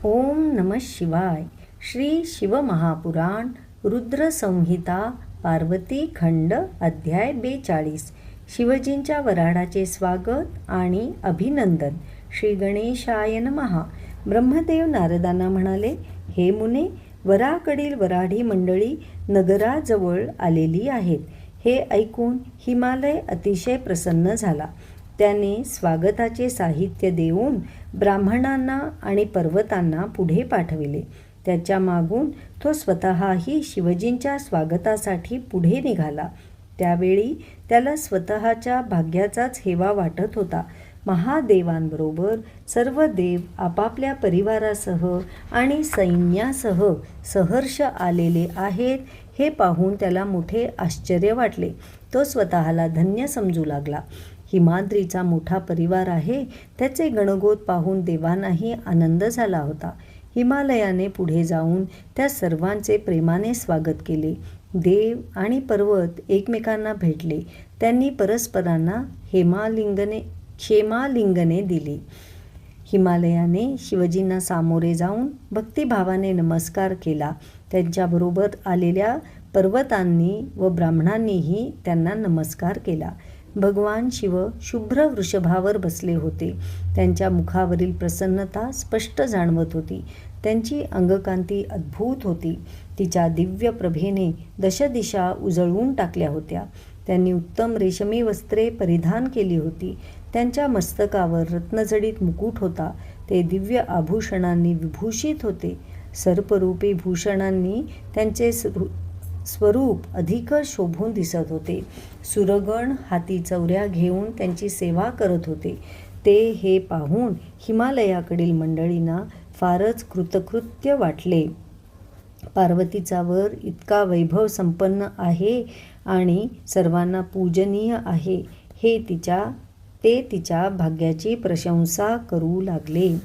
ओम नमः शिवाय. श्री शिवमहापुराण रुद्रसंहिता पार्वती खंड अध्याय 42. शिवजींच्या वराडाचे स्वागत आणि अभिनंदन. श्री गणेशाय नमः. ब्रह्मदेव नारदांना म्हणाले, हे मुने, वराकडील वराडी मंडळी नगराजवळ आलेली आहेत. हे ऐकून हिमालय अतिशय प्रसन्न झाला. त्याने स्वागताचे साहित्य देऊन ब्राह्मणांना आणि पर्वतांना पुढे पाठविले. त्याच्या मागून तो स्वतःही शिवजींच्या स्वागतासाठी पुढे निघाला. त्यावेळी त्याला स्वतःच्या भाग्याचाच हेवा वाटत होता. महादेवांबरोबर सर्व देव आपापल्या परिवारासह आणि सैन्यासह सहर्ष आलेले आहेत हे पाहून त्याला मोठे आश्चर्य वाटले. तो स्वतःला धन्य समजू लागला. हिमाद्रीचा मोठा परिवार आहे, त्याचे गणगोत पाहून देवांनाही आनंद झाला होता. हिमालयाने पुढे जाऊन त्या सर्वांचे प्रेमाने स्वागत केले. देव आणि पर्वत एकमेकांना भेटले. त्यांनी परस्परांना क्षेमालिंगने दिली. हिमालयाने शिवजींना सामोरे जाऊन भक्तिभावाने नमस्कार केला. त्यांच्याबरोबर आलेल्या पर्वतांनी व ब्राह्मणांनीही त्यांना नमस्कार केला. भगवान शिव शुभ्र वृषभावर बसले होते. त्यांच्या मुखावरील प्रसन्नता स्पष्ट जाणवत होती. त्यांची अंगकांती अद्भुत होती. तिच्या दिव्य प्रभेने दशदिशा उजळवून टाकल्या होत्या. त्यांनी उत्तम रेशमी वस्त्रे परिधान केली होती. त्यांच्या मस्तकावर रत्नजडित मुकुट होता. ते दिव्य आभूषणांनी विभूषित होते. सर्परूपी भूषणांनी त्यांचे स्वरूप अधिक शोभून दिसत होते. सुरगण हाती चौऱ्या घेऊन त्यांची सेवा करत होते. ते हे पाहून हिमालयाकडील मंडळींना फारच कृतकृत्य वाटले. पार्वतीचा वर इतका वैभव संपन्न आहे आणि सर्वांना पूजनीय आहे हे ते तिच्या भाग्याची प्रशंसा करू लागले.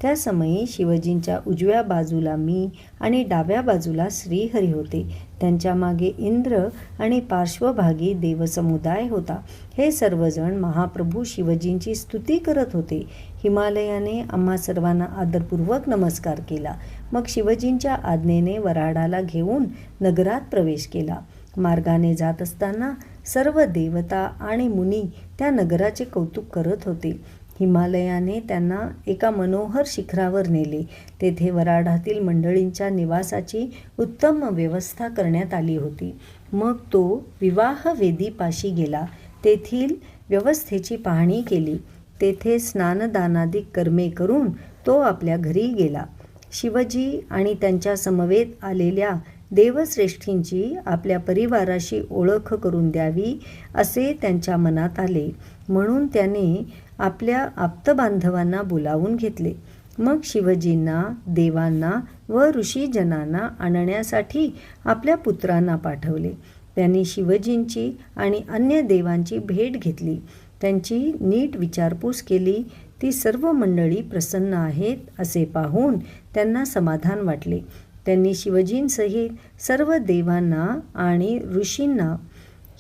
त्या समयी शिवजींच्या उजव्या बाजूला मी आणि डाव्या बाजूला श्रीहरी होते. त्यांच्या मागे इंद्र आणि पार्श्वभागी देवसमुदाय होता. हे सर्वजण महाप्रभू शिवजींची स्तुती करत होते. हिमालयाने आम्हा सर्वांना आदरपूर्वक नमस्कार केला. मग शिवजींच्या आज्ञेने वराडाला घेऊन नगरात प्रवेश केला. मार्गाने जात असताना सर्व देवता आणि मुनी त्या नगराचे कौतुक करत होते. हिमालयाने त्यांना एका मनोहर शिखरावर नेले. तेथे वराडातील मंडळींच्या निवासाची उत्तम व्यवस्था करण्यात आली होती. मग तो विवाहवेदीपाशी गेला. तेथील व्यवस्थेची पाहणी केली. तेथे स्नानदानादी कर्मे करून तो आपल्या घरी गेला. शिवजी आणि त्यांच्या समवेत आलेल्या देवश्रेष्ठींची आपल्या परिवाराशी ओळख करून द्यावी असे त्यांच्या मनात आले. म्हणून त्याने आपल्या आप्तबांधवांना बोलावून घेतले. मग शिवजींना, देवांना व ऋषीजनांना आणण्यासाठी आपल्या पुत्रांना पाठवले. त्यांनी शिवजींची आणि अन्य देवांची भेट घेतली. त्यांची नीट विचारपूस केली. ती सर्व मंडळी प्रसन्न आहेत असे पाहून त्यांना समाधान वाटले. त्यांनी शिवजींसहित सर्व देवांना आणि ऋषींना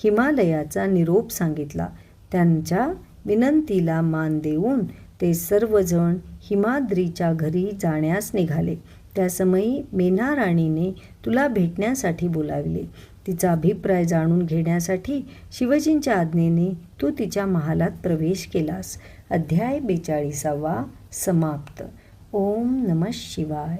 हिमालयाचा निरोप सांगितला. त्यांच्या विनंतीला मान देऊन ते सर्वजण हिमाद्रीच्या घरी जाण्यास निघाले. त्या समयी मेना राणीने तुला भेटण्यासाठी बोलाविले. तिचा अभिप्राय जाणून घेण्यासाठी शिवजींच्या आज्ञेने तू तिच्या महालात प्रवेश केलास. अध्याय 42 समाप्त. ओम नमः शिवाय.